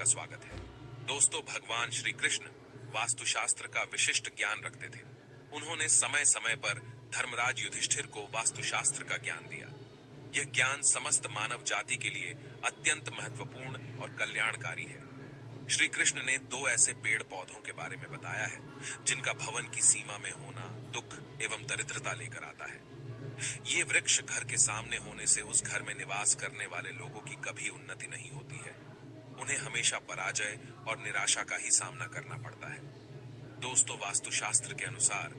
स्वागत है। दोस्तों, भगवान श्री कृष्ण वास्तुशास्त्र का विशिष्ट ज्ञान रखते थे। उन्होंने समय समय पर धर्मराज युधिष्ठिर को वास्तुशास्त्र का ज्ञान दिया। यह ज्ञान समस्त मानव जाति के लिए अत्यंत महत्वपूर्ण और कल्याणकारी है। श्री कृष्ण ने दो ऐसे पेड़ पौधों के बारे में बताया है जिनका भवन की सीमा में होना दुख एवं दरिद्रता लेकर आता है। ये वृक्ष घर के सामने होने से उस घर में निवास करने वाले लोगों की कभी उन्नति नहीं होती है। उन्हें हमेशा पराजय और निराशा का ही सामना करना पड़ता है। दोस्तों, वास्तुशास्त्र के अनुसार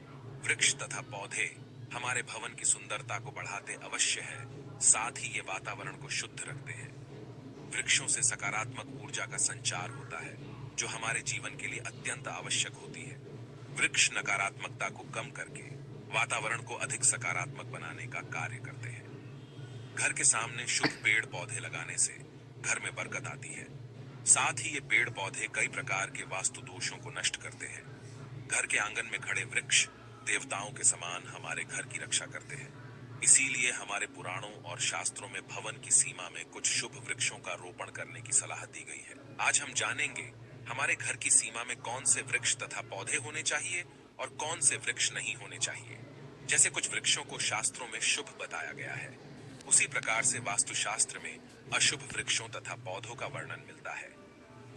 वृक्ष तथा पौधे हमारे भवन की सुंदरता को बढ़ाते अवश्य है, साथ ही ये वातावरण को शुद्ध रखते हैं। वृक्षों से सकारात्मक ऊर्जा का संचार होता है, जो हमारे जीवन के लिए अत्यंत आवश्यक होती है। वृक्ष नकारात्मकता को कम करके वातावरण को अधिक सकारात्मक बनाने का कार्य करते हैं। घर के सामने शुभ पेड़ पौधे लगाने से घर में बरकत आती है। साथ ही ये पेड़ पौधे कई प्रकार के वास्तु दोषों को नष्ट करते हैं। घर के आंगन में खड़े वृक्ष देवताओं के समान हमारे घर की रक्षा करते हैं। इसीलिए हमारे पुराणों और शास्त्रों में भवन की सीमा में कुछ शुभ वृक्षों का रोपण करने की सलाह दी गई है। आज हम जानेंगे हमारे घर की सीमा में कौन से वृक्ष तथा पौधे होने चाहिए और कौन से वृक्ष नहीं होने चाहिए। जैसे कुछ वृक्षों को शास्त्रों में शुभ बताया गया है, उसी प्रकार से वास्तुशास्त्र में अशुभ वृक्षों तथा पौधों का वर्णन मिलता है।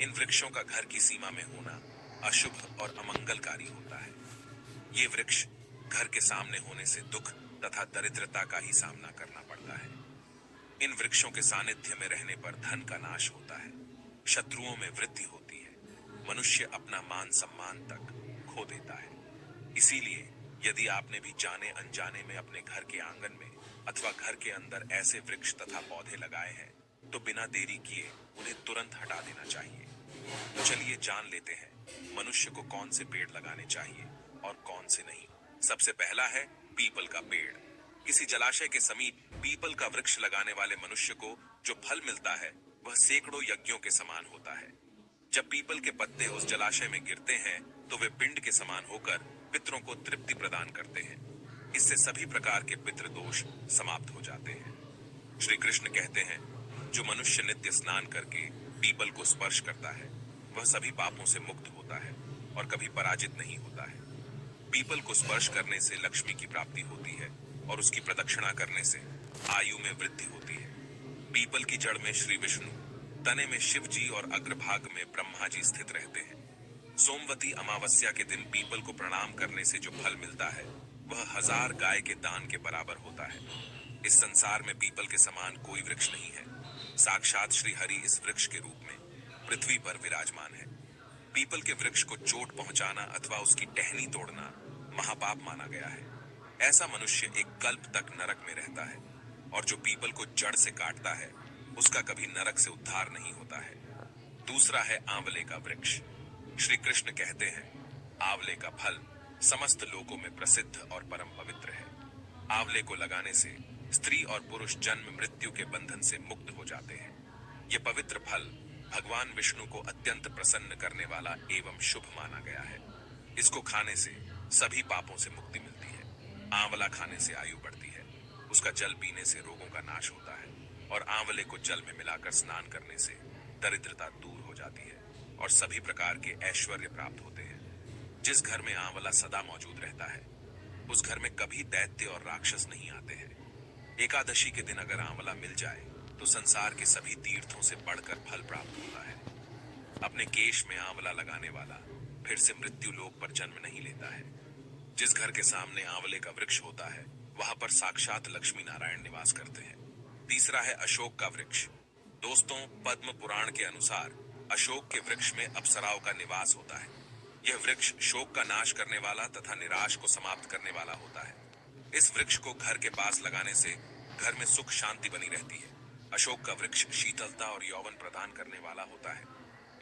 इन वृक्षों का घर की सीमा में होना अशुभ और अमंगलकारी होता है। ये वृक्ष घर के सामने होने से दुख तथा दरिद्रता का ही सामना करना पड़ता है। इन वृक्षों के सानिध्य में रहने पर धन का नाश होता है, शत्रुओं में वृद्धि होती है, मनुष्य अपना मान सम्मान तक खो देता है। इसीलिए यदि आपने भी जाने अनजाने में अपने घर के आंगन में अथवा घर के अंदर ऐसे वृक्ष तथा पौधे लगाए हैं, तो बिना देरी किए उन्हें तुरंत हटा देना चाहिए। तो चलिए जान लेते हैं मनुष्य को कौन से पेड़ लगाने चाहिए और कौन से नहीं। सबसे पहला है पीपल का पेड़। किसी जलाशय के समीप पीपल का वृक्ष लगाने वाले मनुष्य को जो फल मिलता है वह सैकड़ों यज्ञों के समान होता है। जब पीपल के पत्ते उस जलाशय में गिरते हैं तो वे पिंड के समान होकर पितरों को तृप्ति प्रदान करते हैं। इससे सभी प्रकार के पितृ दोष समाप्त हो जाते हैं। श्री कृष्ण कहते हैं, जो मनुष्य नित्य स्नान करके पीपल को स्पर्श करता है वह सभी पापों से मुक्त होता है और कभी पराजित नहीं होता है। पीपल को स्पर्श करने से लक्ष्मी की प्राप्ति होती है और उसकी प्रदक्षिणा करने से आयु में वृद्धि होती है। पीपल की जड़ में श्री विष्णु, तने में शिव जी और अग्रभाग में ब्रह्मा जी स्थित रहते हैं। सोमवती अमावस्या के दिन पीपल को प्रणाम करने से जो फल मिलता है वह 1000 गाय के दान के बराबर होता है। इस संसार में पीपल के समान कोई वृक्ष नहीं है। साक्षात श्री हरि इस वृक्ष के रूप में पृथ्वी पर विराजमान है। पीपल के वृक्ष को चोट पहुंचाना अथवा उसकी टहनी तोड़ना महापाप माना गया है। ऐसा मनुष्य एक कल्प तक नरक में रहता है और जो पीपल को जड़ से काटता है उसका कभी नरक से उद्धार नहीं होता है। दूसरा है आंवले का वृक्ष। श्री कृष्ण कहते हैं, आंवले का फल समस्त लोगों में प्रसिद्ध और परम पवित्र है। आंवले को लगाने से स्त्री और पुरुष जन्म मृत्यु के बंधन से मुक्त हो जाते हैं। ये पवित्र फल भगवान विष्णु को अत्यंत प्रसन्न करने वाला एवं शुभ माना गया है। इसको खाने से सभी पापों से मुक्ति मिलती है। आंवला खाने से आयु बढ़ती है, उसका जल पीने से रोगों का नाश होता है और आंवले को जल में मिलाकर स्नान करने से दरिद्रता दूर हो जाती है और सभी प्रकार के ऐश्वर्य प्राप्त होते हैं। जिस घर में आंवला सदा मौजूद रहता है उस घर में कभी दैत्य और राक्षस नहीं आते हैं। एकादशी के दिन अगर आंवला मिल जाए तो संसार के सभी तीर्थों से बढ़कर फल प्राप्त होता है। अपने केश में आंवला लगाने वाला फिर से मृत्यु लोक पर जन्म नहीं लेता है। जिस घर के सामने आंवले का वृक्ष होता है वहां पर साक्षात लक्ष्मी नारायण निवास करते हैं। तीसरा है अशोक का वृक्ष। दोस्तों, पद्म पुराण के अनुसार अशोक के वृक्ष में अप्सराओं का निवास होता है। यह वृक्ष शोक का नाश करने वाला तथा निराश को समाप्त करने वाला होता है। इस वृक्ष को घर के पास लगाने से घर में सुख शांति बनी रहती है। अशोक का वृक्ष शीतलता और यौवन प्रदान करने वाला होता है।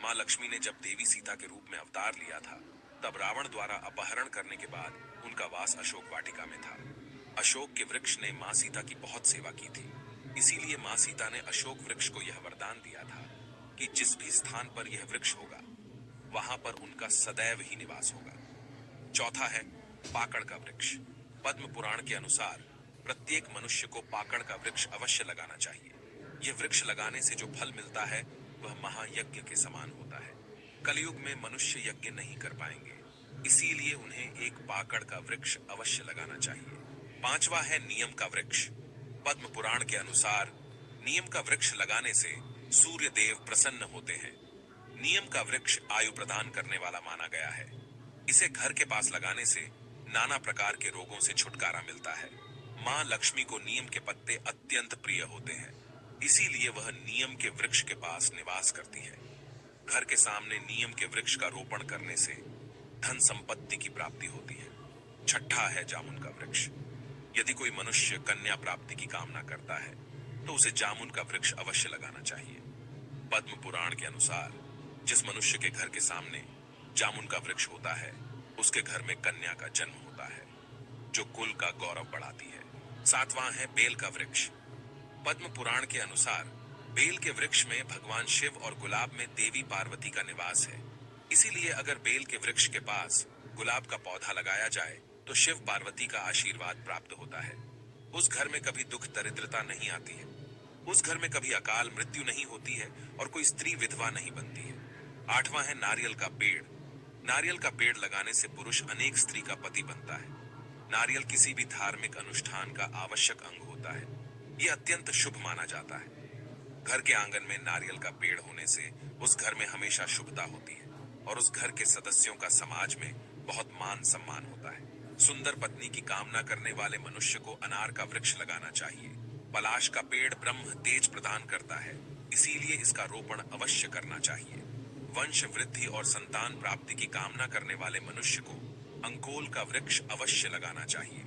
माँ लक्ष्मी ने जब देवी सीता के रूप में अवतार लिया था तब रावण द्वारा अपहरण करने के बाद उनका वास अशोक वाटिका में था। अशोक के वृक्ष ने माँ सीता की बहुत सेवा की थी। इसीलिए माँ सीता ने अशोक वृक्ष को यह वरदान दिया था कि जिस भी स्थान पर यह वृक्ष होगा वहां पर उनका सदैव ही निवास होगा। चौथा है पाकड़ का वृक्ष। पद्म पुराण के अनुसार प्रत्येक मनुष्य को पाकड़ का वृक्ष अवश्य लगाना चाहिए। यह वृक्ष लगाने से जो फल मिलता है वह महायज्ञ के समान होता है। कलयुग में मनुष्य यज्ञ नहीं कर पाएंगे, इसीलिए उन्हें एक पाकड़ का वृक्ष अवश्य लगाना चाहिए। पांचवा है नियम का वृक्ष। पद्म पुराण के अनुसार नियम का वृक्ष लगाने से सूर्य देव प्रसन्न होते हैं। नियम का वृक्ष आयु प्रदान करने वाला माना गया है। इसे घर के पास लगाने से नाना प्रकार के रोगों से छुटकारा मिलता है। मां लक्ष्मी को नीम के पत्ते अत्यंत प्रिय होते हैं, इसीलिए वह नीम के वृक्ष के पास निवास करती है। घर के सामने नीम के वृक्ष का रोपण करने से धन संपत्ति की प्राप्ति होती है। छठा है जामुन का वृक्ष। यदि कोई मनुष्य कन्या प्राप्ति की कामना करता है तो उसे जामुन का वृक्ष अवश्य लगाना चाहिए। पद्म पुराण के अनुसार जिस मनुष्य के घर के सामने जामुन का वृक्ष होता है, उसके घर में कन्या का जन्म होता है, जो कुल का गौरव बढ़ाती है। सातवां है बेल का वृक्ष। पद्म पुराण के अनुसार बेल के वृक्ष में भगवान शिव और गुलाब में देवी पार्वती का निवास है। इसीलिए अगर बेल के वृक्ष के पास गुलाब का पौधा लगाया जाए तो शिव पार्वती का आशीर्वाद प्राप्त होता है। उस घर में कभी दुख दरिद्रता नहीं आती है, उस घर में कभी अकाल मृत्यु नहीं होती है और कोई स्त्री विधवा नहीं बनती है। आठवां है नारियल का पेड़। नारियल का पेड़ लगाने से पुरुष अनेक स्त्री का पति बनता है। नारियल किसी भी धार्मिक अनुष्ठान का आवश्यक अंग होता है। यह अत्यंत शुभ माना जाता है। घर के आंगन में नारियल का पेड़ होने से उस घर में हमेशा शुभता होती है और उस घर के सदस्यों का समाज में बहुत मान सम्मान होता है। सुंदर पत्नी की कामना करने वाले मनुष्य को अनार का वृक्ष लगाना चाहिए। पलाश का पेड़ ब्रह्म तेज प्रदान करता है, इसीलिए इसका रोपण अवश्य करना चाहिए। वंश वृद्धि और संतान प्राप्ति की कामना करने वाले मनुष्य को अंकोल का वृक्ष अवश्य लगाना चाहिए।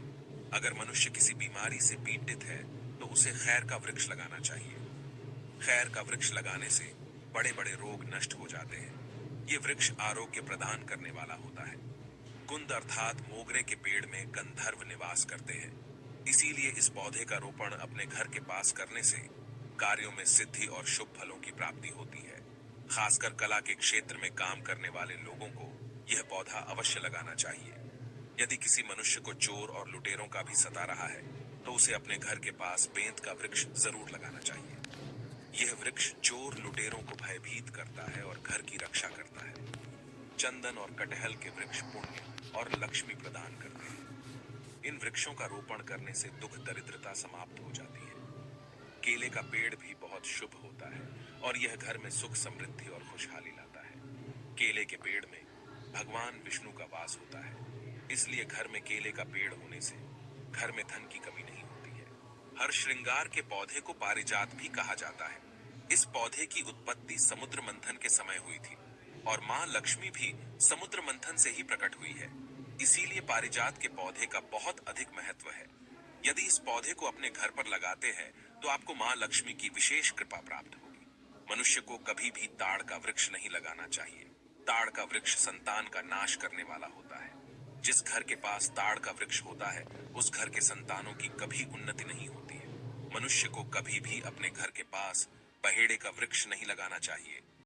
अगर मनुष्य किसी बीमारी से पीड़ित है तो उसे खैर का वृक्ष लगाना चाहिए। खैर का वृक्ष लगाने से बड़े बड़े रोग नष्ट हो जाते हैं। ये वृक्ष आरोग्य प्रदान करने वाला होता है। कुंद अर्थात मोगरे के पेड़ में गंधर्व निवास करते हैं, इसीलिए इस पौधे का रोपण अपने घर के पास करने से कार्यों में सिद्धि और शुभ फलों की प्राप्ति होती है। खासकर कला के क्षेत्र में काम करने वाले लोगों को यह पौधा अवश्य लगाना चाहिए। यदि किसी मनुष्य को चोर और लुटेरों का भी सता रहा है तो उसे अपने घर के पास बेंत का वृक्ष जरूर लगाना चाहिए। यह वृक्ष चोर लुटेरों को भयभीत करता है और घर की रक्षा करता है। चंदन और कटहल के वृक्ष पुण्य और लक्ष्मी प्रदान करते हैं। इन वृक्षों का रोपण करने से दुख दरिद्रता समाप्त हो जाती है। केले का पेड़ भी बहुत शुभ होता है और यह घर में सुख समृद्धि और खुशहाली लाता है। केले के पेड़ में भगवान विष्णु का वास होता है, इसलिए घर में केले का पेड़ होने से घर में धन की कमी नहीं होती है। हर श्रृंगार के पौधे को पारिजात भी कहा जाता है। इस पौधे की उत्पत्ति समुद्र मंथन के समय हुई थी और मां लक्ष्मी भी समुद्र मंथन से ही प्रकट हुई है। इसीलिए पारिजात के पौधे का बहुत अधिक महत्व है। यदि इस पौधे को अपने घर पर लगाते हैं तो आपको मां लक्ष्मी की विशेष कृपा प्राप्त होगी। मनुष्य को कभी भी ताड़ का वृक्ष नहीं लगाना चाहिए। ताड़ का वृक्ष संतान का नाश करने वाला होता है। जिस घर के पास ताड़ का वृक्ष होता है उस घर के संतानों की कभी उन्नति नहीं होती है। मनुष्य को कभी भी अपने घर के पास पहेड़े का वृक्ष नहीं लगाना चाहिए,